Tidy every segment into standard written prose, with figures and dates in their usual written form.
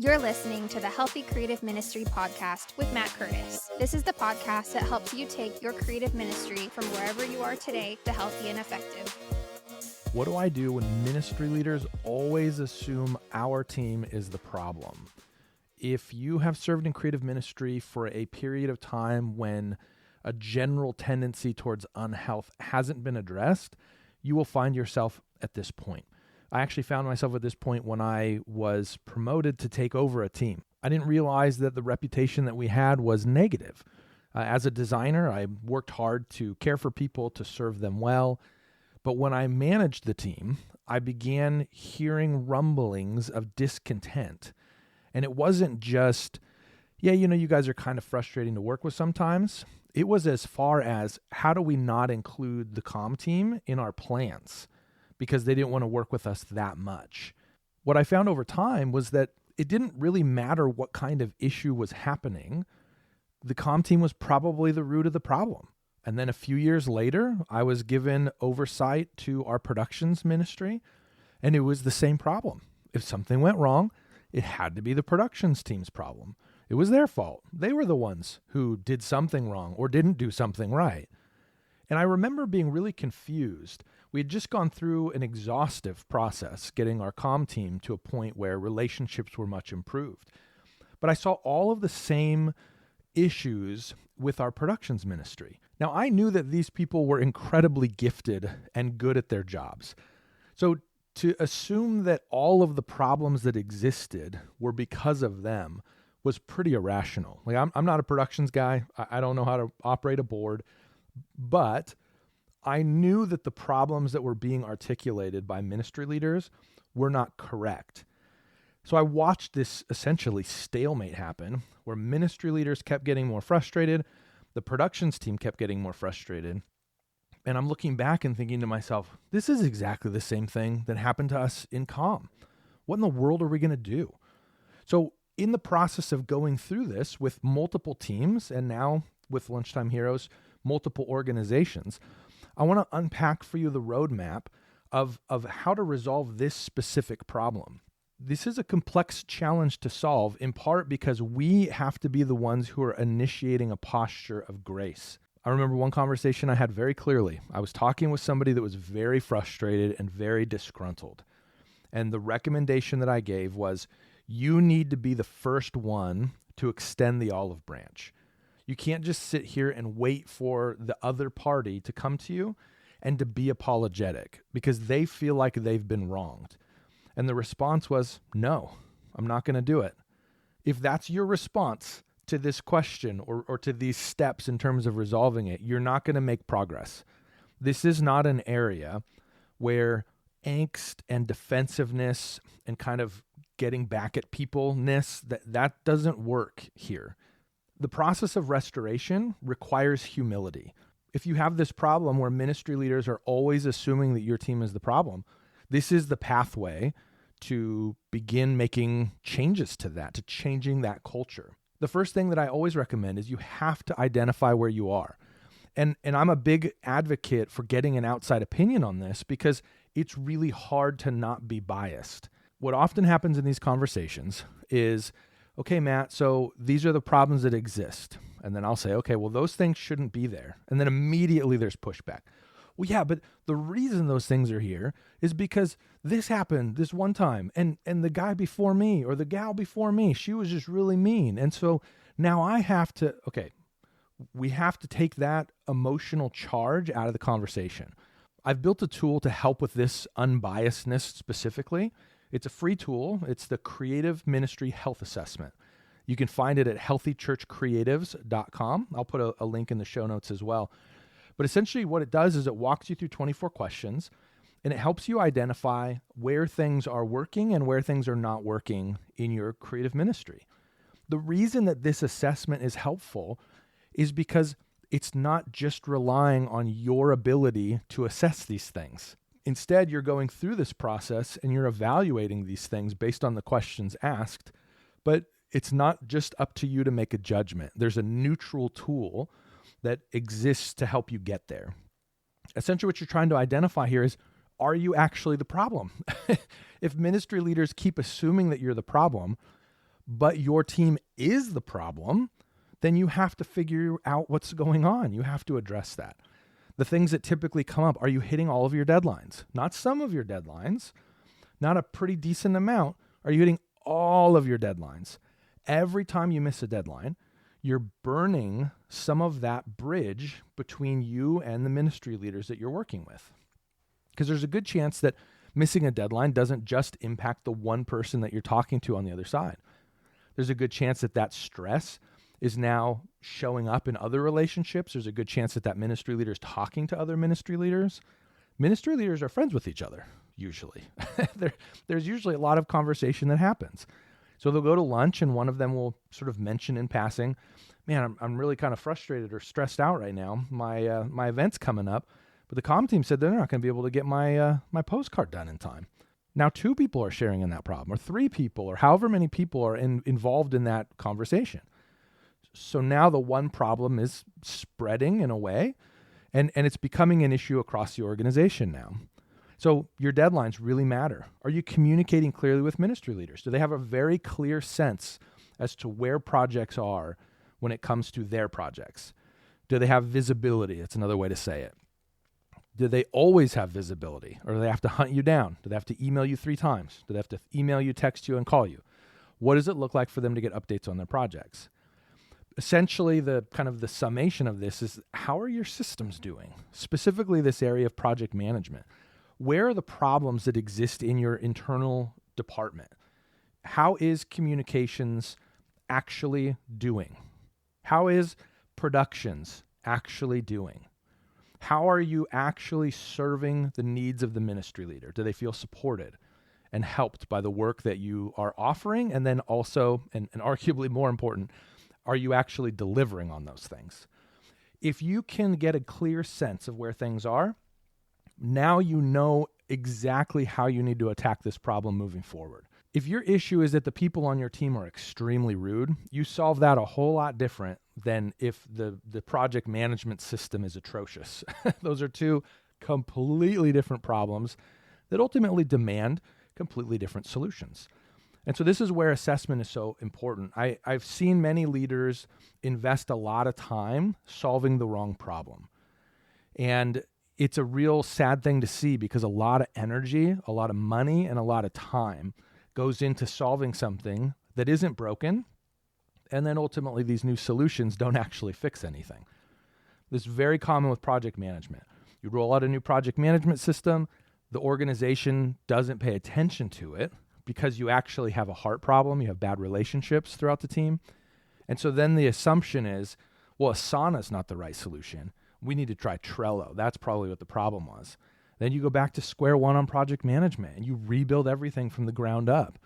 You're listening to the Healthy Creative Ministry podcast with Matt Curtis. This is the podcast that helps you take your creative ministry from wherever you are today to healthy and effective. What do I do when ministry leaders always assume our team is the problem? If you have served in creative ministry for a period of time when a general tendency towards unhealth hasn't been addressed, you will find yourself at this point. I actually found myself at this point when I was promoted to take over a team. I didn't realize that the reputation that we had was negative. As a designer, I worked hard to care for people, to serve them well. But when I managed the team, I began hearing rumblings of discontent. And it wasn't just, you guys are kind of frustrating to work with sometimes. It was as far as, how do we not include the comm team in our plans? Because they didn't want to work with us that much. What I found over time was that it didn't really matter what kind of issue was happening. The comm team was probably the root of the problem. And then a few years later, I was given oversight to our productions ministry, and it was the same problem. If something went wrong, it had to be the productions team's problem. It was their fault. They were the ones who did something wrong or didn't do something right. And I remember being really confused. We had just gone through an exhaustive process, getting our comm team to a point where relationships were much improved. But I saw all of the same issues with our productions ministry. Now, I knew that these people were incredibly gifted and good at their jobs. So to assume that all of the problems that existed were because of them was pretty irrational. Like, I'm not a productions guy. I don't know how to operate a board, but I knew that the problems that were being articulated by ministry leaders were not correct. So I watched this essentially stalemate happen where ministry leaders kept getting more frustrated. The productions team kept getting more frustrated. And I'm looking back and thinking to myself, this is exactly the same thing that happened to us in comm. What in the world are we going to do? So in the process of going through this with multiple teams, and now with Lunchtime Heroes, multiple organizations, I want to unpack for you the roadmap of how to resolve this specific problem. This is a complex challenge to solve, in part because we have to be the ones who are initiating a posture of grace. I remember one conversation I had very clearly. I was talking with somebody that was very frustrated and very disgruntled. And the recommendation that I gave was, you need to be the first one to extend the olive branch. You can't just sit here and wait for the other party to come to you and to be apologetic because they feel like they've been wronged. And the response was, no, I'm not going to do it. If that's your response to this question or to these steps in terms of resolving it, you're not going to make progress. This is not an area where angst and defensiveness and kind of getting back at people-ness, that doesn't work here. The process of restoration requires humility. If you have this problem where ministry leaders are always assuming that your team is the problem, this is the pathway to begin making changes to that, to changing that culture. The first thing that I always recommend is you have to identify where you are. And I'm a big advocate for getting an outside opinion on this because it's really hard to not be biased. What often happens in these conversations is, okay, Matt, so these are the problems that exist. And then I'll say, okay, well, those things shouldn't be there. And then immediately there's pushback. Well, yeah, but the reason those things are here is because this happened this one time. And the guy before me or the gal before me, she was just really mean. And so now I have to, we have to take that emotional charge out of the conversation. I've built a tool to help with this unbiasedness specifically. It's a free tool. It's the Creative Ministry Health Assessment. You can find it at healthychurchcreatives.com. I'll put a link in the show notes as well. But essentially what it does is it walks you through 24 questions, and it helps you identify where things are working and where things are not working in your creative ministry. The reason that this assessment is helpful is because it's not just relying on your ability to assess these things. Instead, you're going through this process and you're evaluating these things based on the questions asked, but it's not just up to you to make a judgment. There's a neutral tool that exists to help you get there. Essentially, what you're trying to identify here is, are you actually the problem? If ministry leaders keep assuming that you're the problem, but your team is the problem, then you have to figure out what's going on. You have to address that. The things that typically come up, are you hitting all of your deadlines? Not some of your deadlines, not a pretty decent amount. Are you hitting all of your deadlines? Every time you miss a deadline, you're burning some of that bridge between you and the ministry leaders that you're working with. Because there's a good chance that missing a deadline doesn't just impact the one person that you're talking to on the other side. There's a good chance that that stress is now showing up in other relationships. There's a good chance that that ministry leader is talking to other ministry leaders. Ministry leaders are friends with each other, usually. There's usually a lot of conversation that happens. So they'll go to lunch and one of them will sort of mention in passing, man, I'm really kind of frustrated or stressed out right now. My event's coming up, but the comm team said they're not going to be able to get my postcard done in time. Now 2 people are sharing in that problem, or 3 people, or however many people are involved in that conversation. So now the one problem is spreading in a way, and it's becoming an issue across the organization now. So your deadlines really matter. Are you communicating clearly with ministry leaders? Do they have a very clear sense as to where projects are when it comes to their projects? Do they have visibility? That's another way to say it. Do they always have visibility, or do they have to hunt you down? Do they have to email you 3 times? Do they have to email you, text you, and call you? What does it look like for them to get updates on their projects? Essentially, the kind of the summation of this is, how are your systems doing? Specifically this area of project management. Where are the problems that exist in your internal department? How is communications actually doing? How is productions actually doing? How are you actually serving the needs of the ministry leader? Do they feel supported and helped by the work that you are offering? And then also, and arguably more important, are you actually delivering on those things? If you can get a clear sense of where things are, now you know exactly how you need to attack this problem moving forward. If your issue is that the people on your team are extremely rude, you solve that a whole lot different than if the project management system is atrocious. Those are 2 completely different problems that ultimately demand completely different solutions. And so this is where assessment is so important. I've seen many leaders invest a lot of time solving the wrong problem. And it's a real sad thing to see, because a lot of energy, a lot of money, and a lot of time goes into solving something that isn't broken. And then ultimately these new solutions don't actually fix anything. This is very common with project management. You roll out a new project management system, the organization doesn't pay attention to it because you actually have a heart problem, you have bad relationships throughout the team. And so then the assumption is, well, Asana is not the right solution. We need to try Trello. That's probably what the problem was. Then you go back to square one on project management and you rebuild everything from the ground up.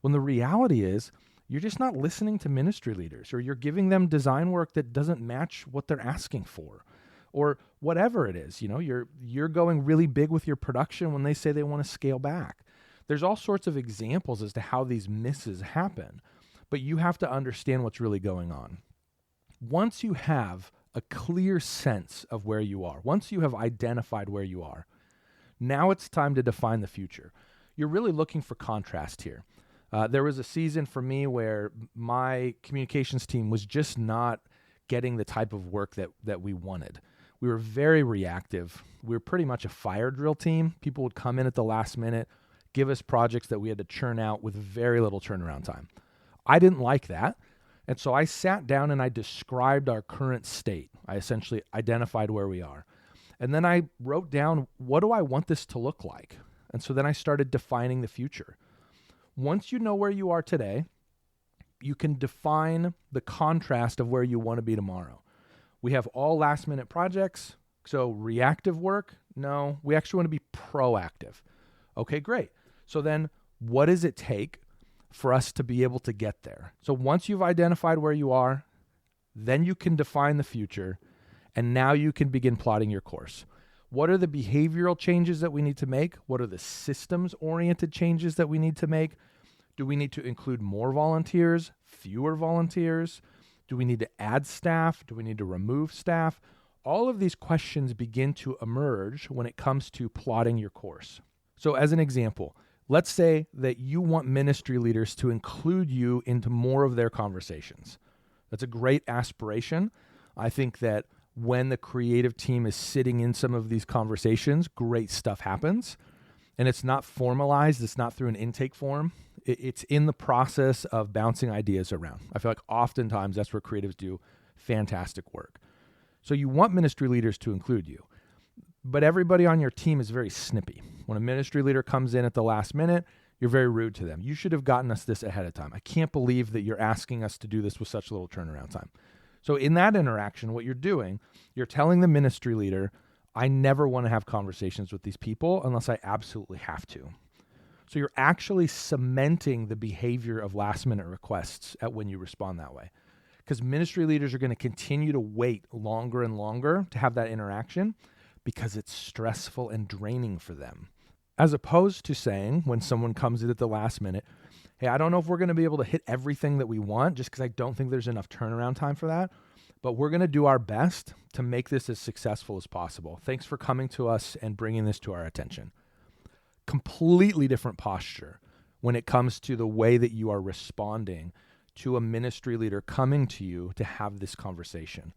When the reality is, you're just not listening to ministry leaders, or you're giving them design work that doesn't match what they're asking for, or whatever it is. You know, you're going really big with your production when they say they want to scale back. There's all sorts of examples as to how these misses happen, but you have to understand what's really going on. Once you have a clear sense of where you are, once you have identified where you are, now it's time to define the future. You're really looking for contrast here. There was a season for me where my communications team was just not getting the type of work that we wanted. We were very reactive. We were pretty much a fire drill team. People would come in at the last minute, give us projects that we had to churn out with very little turnaround time. I didn't like that. And so I sat down and I described our current state. I essentially identified where we are. And then I wrote down, what do I want this to look like? And so then I started defining the future. Once you know where you are today, you can define the contrast of where you want to be tomorrow. We have all last minute projects. So reactive work? No, we actually want to be proactive. Okay, great. So then what does it take for us to be able to get there? So once you've identified where you are, then you can define the future, and now you can begin plotting your course. What are the behavioral changes that we need to make? What are the systems-oriented changes that we need to make? Do we need to include more volunteers, fewer volunteers? Do we need to add staff? Do we need to remove staff? All of these questions begin to emerge when it comes to plotting your course. So as an example, Let's say that you want ministry leaders to include you into more of their conversations. That's a great aspiration. I think that when the creative team is sitting in some of these conversations, great stuff happens. And it's not formalized. It's not through an intake form. It's in the process of bouncing ideas around. I feel like oftentimes that's where creatives do fantastic work. So you want ministry leaders to include you, but everybody on your team is very snippy. When a ministry leader comes in at the last minute, you're very rude to them. You should have gotten us this ahead of time. I can't believe that you're asking us to do this with such little turnaround time. So in that interaction, what you're doing, you're telling the ministry leader, I never want to have conversations with these people unless I absolutely have to. So you're actually cementing the behavior of last minute requests at when you respond that way. Because ministry leaders are going to continue to wait longer and longer to have that interaction because it's stressful and draining for them. As opposed to saying, when someone comes in at the last minute, hey, I don't know if we're going to be able to hit everything that we want just because I don't think there's enough turnaround time for that, but we're going to do our best to make this as successful as possible. Thanks for coming to us and bringing this to our attention. Completely different posture when it comes to the way that you are responding to a ministry leader coming to you to have this conversation.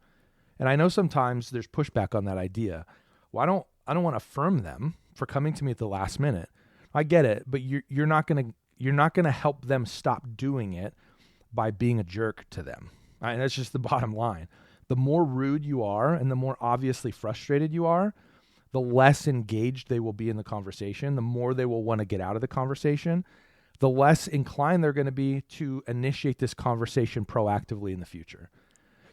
And I know sometimes there's pushback on that idea. Well, I don't want to affirm them for coming to me at the last minute. I get it, but you're not going to help them stop doing it by being a jerk to them. And that's just the bottom line. The more rude you are and the more obviously frustrated you are, the less engaged they will be in the conversation, the more they will want to get out of the conversation, the less inclined they're going to be to initiate this conversation proactively in the future.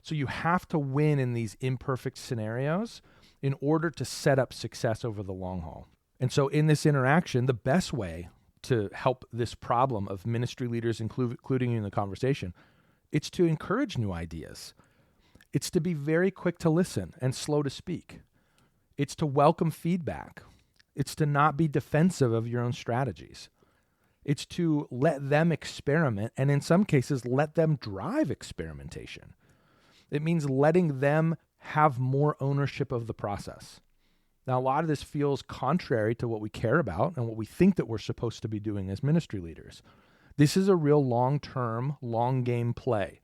So you have to win in these imperfect scenarios in order to set up success over the long haul. And so in this interaction, the best way to help this problem of ministry leaders including you in the conversation, it's to encourage new ideas. It's to be very quick to listen and slow to speak. It's to welcome feedback. It's to not be defensive of your own strategies. It's to let them experiment and in some cases, let them drive experimentation. It means letting them have more ownership of the process. Now, a lot of this feels contrary to what we care about and what we think that we're supposed to be doing as ministry leaders. This is a real long-term, long-game play.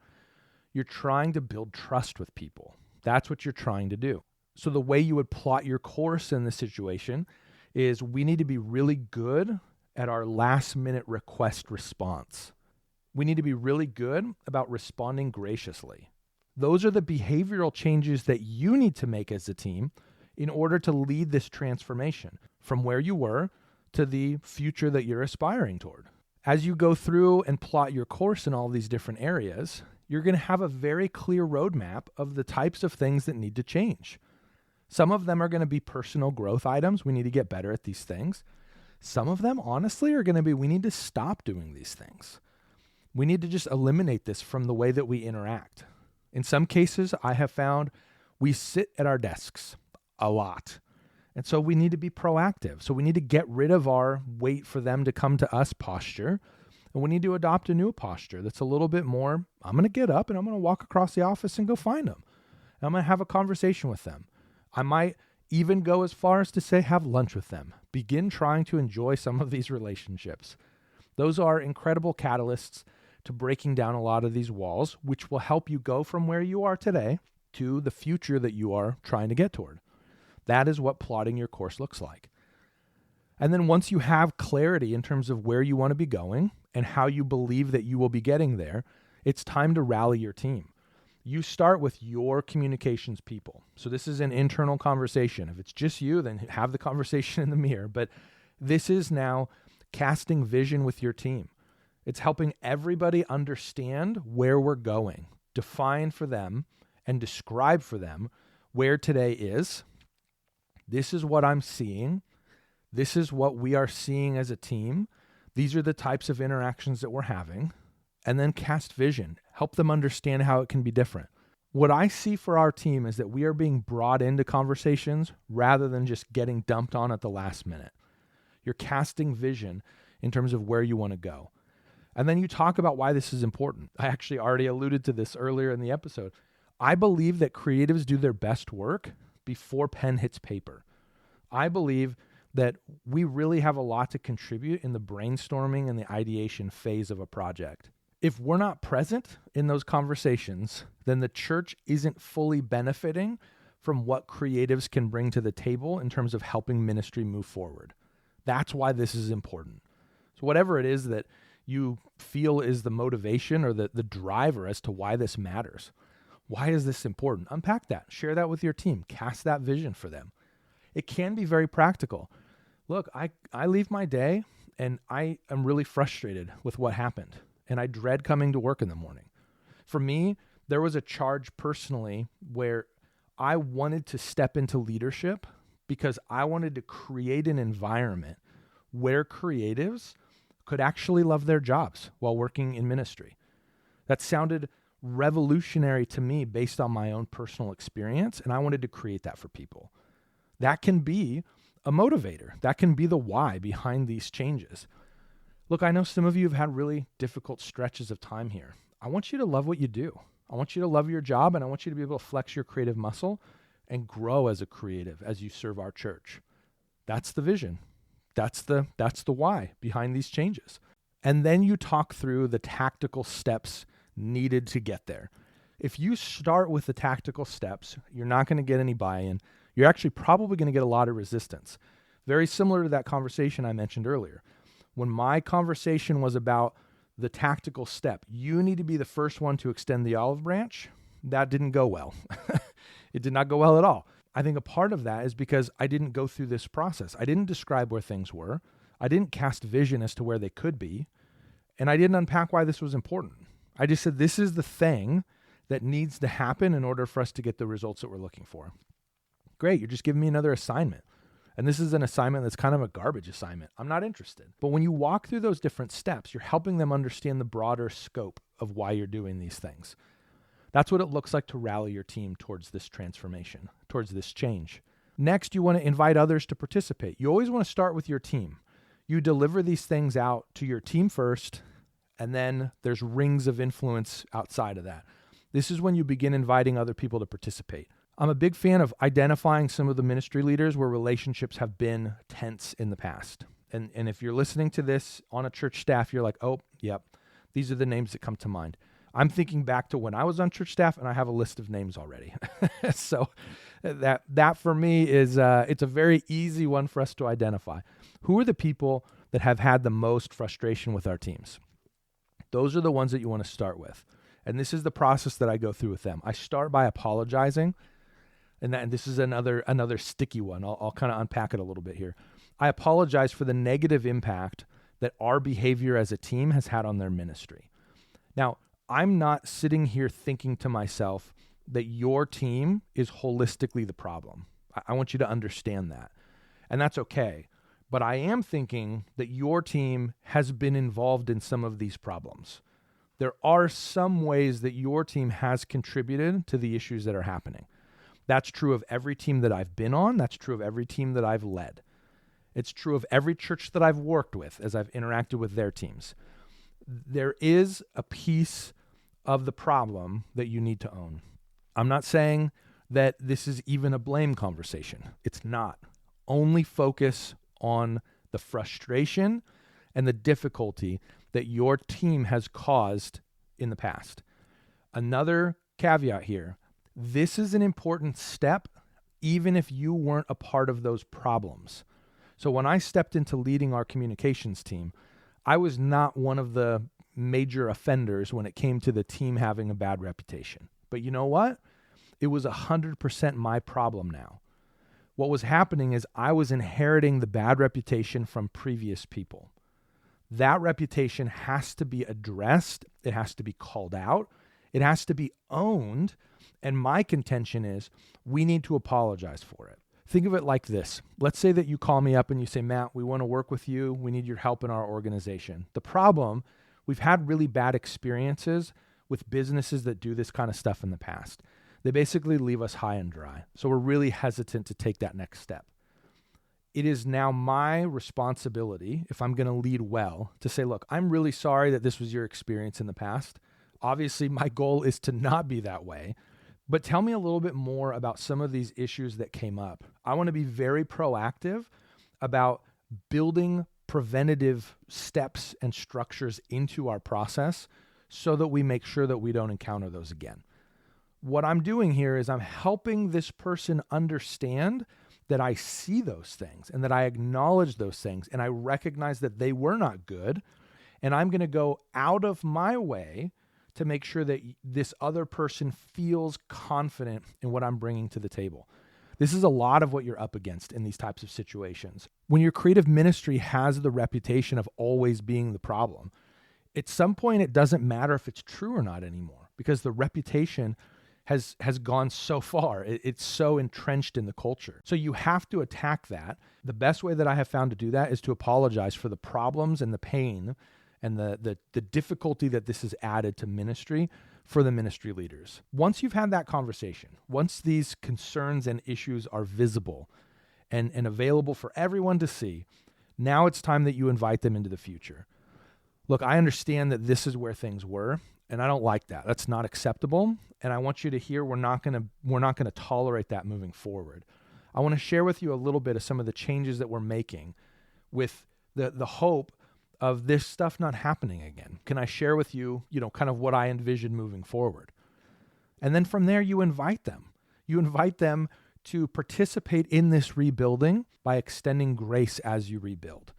You're trying to build trust with people. That's what you're trying to do. So the way you would plot your course in this situation is we need to be really good at our last-minute request response. We need to be really good about responding graciously. Those are the behavioral changes that you need to make as a team in order to lead this transformation from where you were to the future that you're aspiring toward. As you go through and plot your course in all these different areas, you're going to have a very clear roadmap of the types of things that need to change. Some of them are going to be personal growth items. We need to get better at these things. Some of them, honestly, are going to be, we need to stop doing these things. We need to just eliminate this from the way that we interact. In some cases, I have found we sit at our desks a lot. And so we need to be proactive. So we need to get rid of our wait for them to come to us posture. And we need to adopt a new posture that's a little bit more, I'm going to get up and I'm going to walk across the office and go find them. And I'm going to have a conversation with them. I might even go as far as to say, have lunch with them. Begin trying to enjoy some of these relationships. Those are incredible catalysts to breaking down a lot of these walls, which will help you go from where you are today to the future that you are trying to get toward. That is what plotting your course looks like. And then once you have clarity in terms of where you want to be going and how you believe that you will be getting there, it's time to rally your team. You start with your communications people. So this is an internal conversation. If it's just you, then have the conversation in the mirror. But this is now casting vision with your team. It's helping everybody understand where we're going, define for them and describe for them where today is. This is what I'm seeing. This is what we are seeing as a team. These are the types of interactions that we're having. And then cast vision. Help them understand how it can be different. What I see for our team is that we are being brought into conversations rather than just getting dumped on at the last minute. You're casting vision in terms of where you want to go. And then you talk about why this is important. I actually already alluded to this earlier in the episode. I believe that creatives do their best work before pen hits paper. I believe that we really have a lot to contribute in the brainstorming and the ideation phase of a project. If we're not present in those conversations, then the church isn't fully benefiting from what creatives can bring to the table in terms of helping ministry move forward. That's why this is important. So whatever it is that you feel is the motivation or the driver as to why this matters, why is this important? Unpack that. Share that with your team. Cast that vision for them. It can be very practical. Look, I leave my day and I am really frustrated with what happened, and I dread coming to work in the morning. For me, there was a charge personally where I wanted to step into leadership because I wanted to create an environment where creatives could actually love their jobs while working in ministry. That sounded revolutionary to me based on my own personal experience, and I wanted to create that for people. That can be a motivator. That can be the why behind these changes. Look, I know some of you have had really difficult stretches of time here. I want you to love what you do. I want you to love your job, and I want you to be able to flex your creative muscle and grow as a creative as you serve our church. That's the vision. That's the why behind these changes. And then you talk through the tactical steps needed to get there. If you start with the tactical steps, you're not going to get any buy-in. You're actually probably going to get a lot of resistance. Very similar to that conversation I mentioned earlier. When my conversation was about the tactical step, you need to be the first one to extend the olive branch. That didn't go well. It did not go well at all. I think a part of that is because I didn't go through this process. I didn't describe where things were. I didn't cast vision as to where they could be. And I didn't unpack why this was important. I just said, this is the thing that needs to happen in order for us to get the results that we're looking for. Great, you're just giving me another assignment. And this is an assignment that's kind of a garbage assignment. I'm not interested. But when you walk through those different steps, you're helping them understand the broader scope of why you're doing these things. That's what it looks like to rally your team towards this transformation, towards this change. Next, you want to invite others to participate. You always want to start with your team. You deliver these things out to your team first, and then there's rings of influence outside of that. This is when you begin inviting other people to participate. I'm a big fan of identifying some of the ministry leaders where relationships have been tense in the past. And if you're listening to this on a church staff, you're like, oh, yep, these are the names that come to mind. I'm thinking back to when I was on church staff, and I have a list of names already. So that for me is it's a very easy one for us to identify. Who are the people that have had the most frustration with our teams? Those are the ones that you want to start with. And this is the process that I go through with them. I start by apologizing. And this is another sticky one. I'll kind of unpack it a little bit here. I apologize for the negative impact that our behavior as a team has had on their ministry. Now, I'm not sitting here thinking to myself that your team is holistically the problem. I want you to understand that. And that's okay. But I am thinking that your team has been involved in some of these problems. There are some ways that your team has contributed to the issues that are happening. That's true of every team that I've been on. That's true of every team that I've led. It's true of every church that I've worked with as I've interacted with their teams. There is a piece of the problem that you need to own. I'm not saying that this is even a blame conversation. It's not. Only focus on the frustration and the difficulty that your team has caused in the past. Another caveat here. This is an important step, even if you weren't a part of those problems. So when I stepped into leading our communications team, I was not one of the major offenders when it came to the team having a bad reputation. But you know what? It was 100% my problem now. What was happening is I was inheriting the bad reputation from previous people. That reputation has to be addressed. It has to be called out. It has to be owned. And my contention is we need to apologize for it. Think of it like this. Let's say that you call me up and you say, Matt, we want to work with you. We need your help in our organization. The problem, we've had really bad experiences with businesses that do this kind of stuff in the past. They basically leave us high and dry. So we're really hesitant to take that next step. It is now my responsibility, if I'm going to lead well, to say, look, I'm really sorry that this was your experience in the past. Obviously, my goal is to not be that way. But tell me a little bit more about some of these issues that came up. I want to be very proactive about building preventative steps and structures into our process so that we make sure that we don't encounter those again. What I'm doing here is I'm helping this person understand that I see those things and that I acknowledge those things and I recognize that they were not good. And I'm going to go out of my way to make sure that this other person feels confident in what I'm bringing to the table. This is a lot of what you're up against in these types of situations. When your creative ministry has the reputation of always being the problem, at some point it doesn't matter if it's true or not anymore because the reputation has gone so far. It's so entrenched in the culture. So you have to attack that. The best way that I have found to do that is to apologize for the problems and the pain and the difficulty that this has added to ministry for the ministry leaders. Once you've had that conversation, once these concerns and issues are visible and available for everyone to see, now it's time that you invite them into the future. Look, I understand that this is where things were, and I don't like that. That's not acceptable, and I want you to hear we're not going to tolerate that moving forward. I want to share with you a little bit of some of the changes that we're making with the hope of this stuff not happening again. Can I share with you, kind of what I envision moving forward? And then from there, you invite them. You invite them to participate in this rebuilding by extending grace as you rebuild.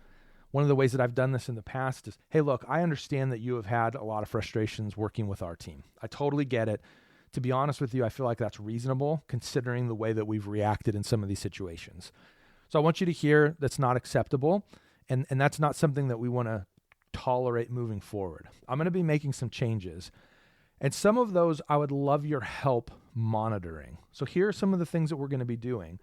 One of the ways that I've done this in the past is, hey, look, I understand that you have had a lot of frustrations working with our team. I totally get it. To be honest with you, I feel like that's reasonable considering the way that we've reacted in some of these situations. So I want you to hear that's not acceptable. And that's not something that we want to tolerate moving forward. I'm going to be making some changes. And some of those I would love your help monitoring. So here are some of the things that we're going to be doing.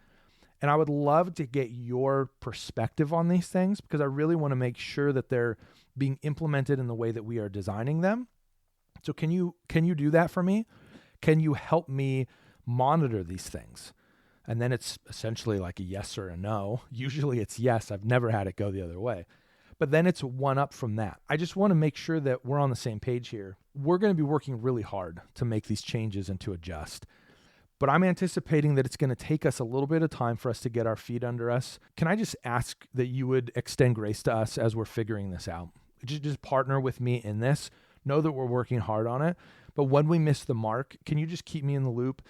And I would love to get your perspective on these things because I really want to make sure that they're being implemented in the way that we are designing them. So can you do that for me? Can you help me monitor these things? And then it's essentially like a yes or a no. Usually it's yes. I've never had it go the other way. But then it's one up from that. I just want to make sure that we're on the same page here. We're going to be working really hard to make these changes and to adjust. But I'm anticipating that it's going to take us a little bit of time for us to get our feet under us. Can I just ask that you would extend grace to us as we're figuring this out? Just partner with me in this. Know that we're working hard on it. But when we miss the mark, can you just keep me in the loop?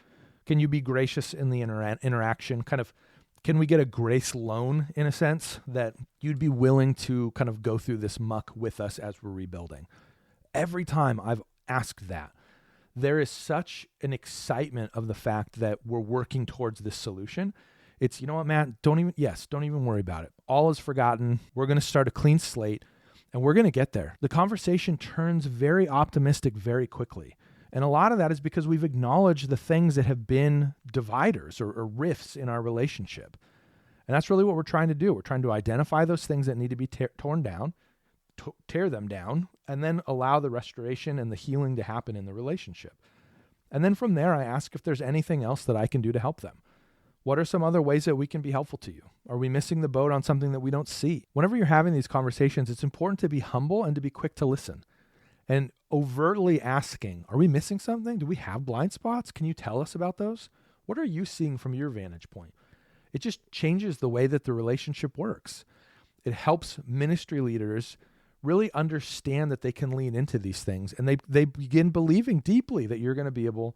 Can you be gracious in the interaction? Can we get a grace loan in a sense that you'd be willing to kind of go through this muck with us as we're rebuilding? Every time I've asked that, there is such an excitement of the fact that we're working towards this solution. It's, you know what, Matt, don't even worry about it. All is forgotten. We're going to start a clean slate and we're going to get there. The conversation turns very optimistic very quickly. And a lot of that is because we've acknowledged the things that have been dividers or rifts in our relationship. And that's really what we're trying to do. We're trying to identify those things that need to be torn down, tear them down, and then allow the restoration and the healing to happen in the relationship. And then from there, I ask if there's anything else that I can do to help them. What are some other ways that we can be helpful to you? Are we missing the boat on something that we don't see? Whenever you're having these conversations, it's important to be humble and to be quick to listen. And overtly asking, are we missing something? Do we have blind spots? Can you tell us about those? What are you seeing from your vantage point? It just changes the way that the relationship works. It helps ministry leaders really understand that they can lean into these things and they begin believing deeply that you're going to be able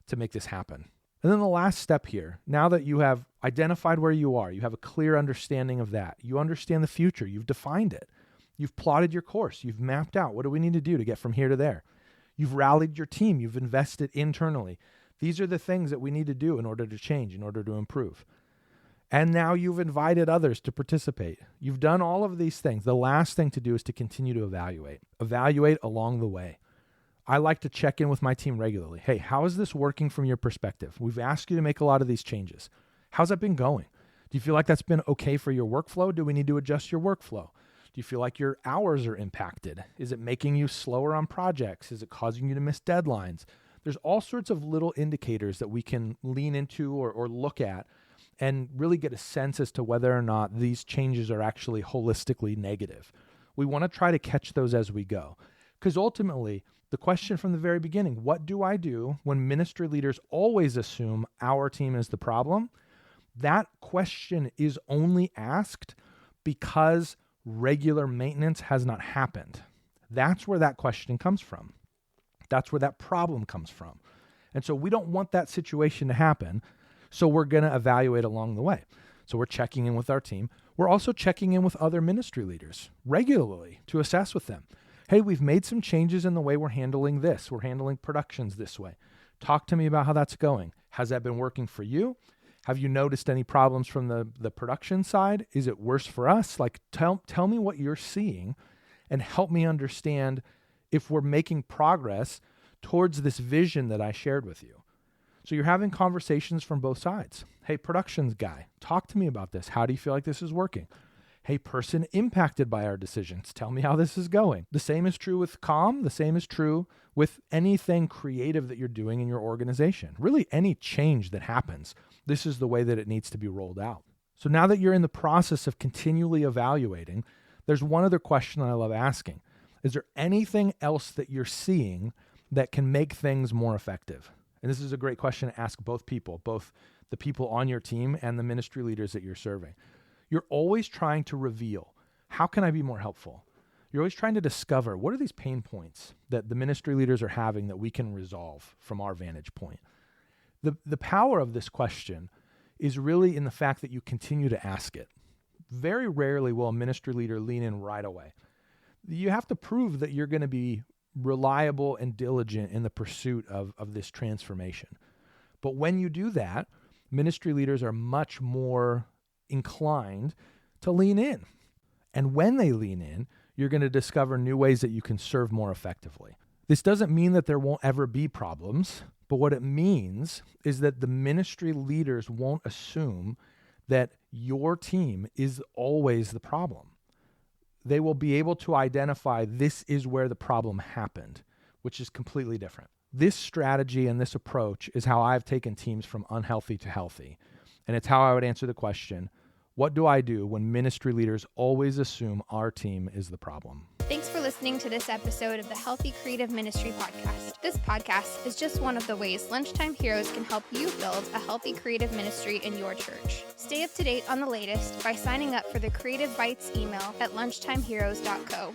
to make this happen. And then the last step here, now that you have identified where you are, you have a clear understanding of that, you understand the future, you've defined it. You've plotted your course. You've mapped out what do we need to do to get from here to there. You've rallied your team. You've invested internally. These are the things that we need to do in order to change, in order to improve. And now you've invited others to participate. You've done all of these things. The last thing to do is to continue to evaluate. Evaluate along the way. I like to check in with my team regularly. Hey, how is this working from your perspective? We've asked you to make a lot of these changes. How's that been going? Do you feel like that's been okay for your workflow? Do we need to adjust your workflow? Do you feel like your hours are impacted? Is it making you slower on projects? Is it causing you to miss deadlines? There's all sorts of little indicators that we can lean into or look at and really get a sense as to whether or not these changes are actually holistically negative. We want to try to catch those as we go. Because ultimately, the question from the very beginning, what do I do when ministry leaders always assume our team is the problem? That question is only asked because regular maintenance has not happened. That's where that question comes from. That's where that problem comes from. And so we don't want that situation to happen. So we're going to evaluate along the way. So we're checking in with our team. We're also checking in with other ministry leaders regularly to assess with them. Hey, we've made some changes in the way we're handling this. We're handling productions this way. Talk to me about how that's going. Has that been working for you? Have you noticed any problems from the production side? Is it worse for us? Like, tell me what you're seeing and help me understand if we're making progress towards this vision that I shared with you. So you're having conversations from both sides. Hey, productions guy, talk to me about this. How do you feel like this is working? Hey, person impacted by our decisions, tell me how this is going. The same is true with comm. The same is true with anything creative that you're doing in your organization. Really, any change that happens, this is the way that it needs to be rolled out. So now that you're in the process of continually evaluating, there's one other question that I love asking. Is there anything else that you're seeing that can make things more effective? And this is a great question to ask both people, both the people on your team and the ministry leaders that you're serving. You're always trying to reveal, how can I be more helpful? You're always trying to discover, what are these pain points that the ministry leaders are having that we can resolve from our vantage point? The power of this question is really in the fact that you continue to ask it. Very rarely will a ministry leader lean in right away. You have to prove that you're going to be reliable and diligent in the pursuit of this transformation. But when you do that, ministry leaders are much more inclined to lean in. And when they lean in, you're going to discover new ways that you can serve more effectively. This doesn't mean that there won't ever be problems, but what it means is that the ministry leaders won't assume that your team is always the problem. They will be able to identify this is where the problem happened, which is completely different. This strategy and this approach is how I've taken teams from unhealthy to healthy. And it's how I would answer the question, what do I do when ministry leaders always assume our team is the problem? Thanks for listening to this episode of the Healthy Creative Ministry Podcast. This podcast is just one of the ways Lunchtime Heroes can help you build a healthy creative ministry in your church. Stay up to date on the latest by signing up for the Creative Bites email at lunchtimeheroes.co.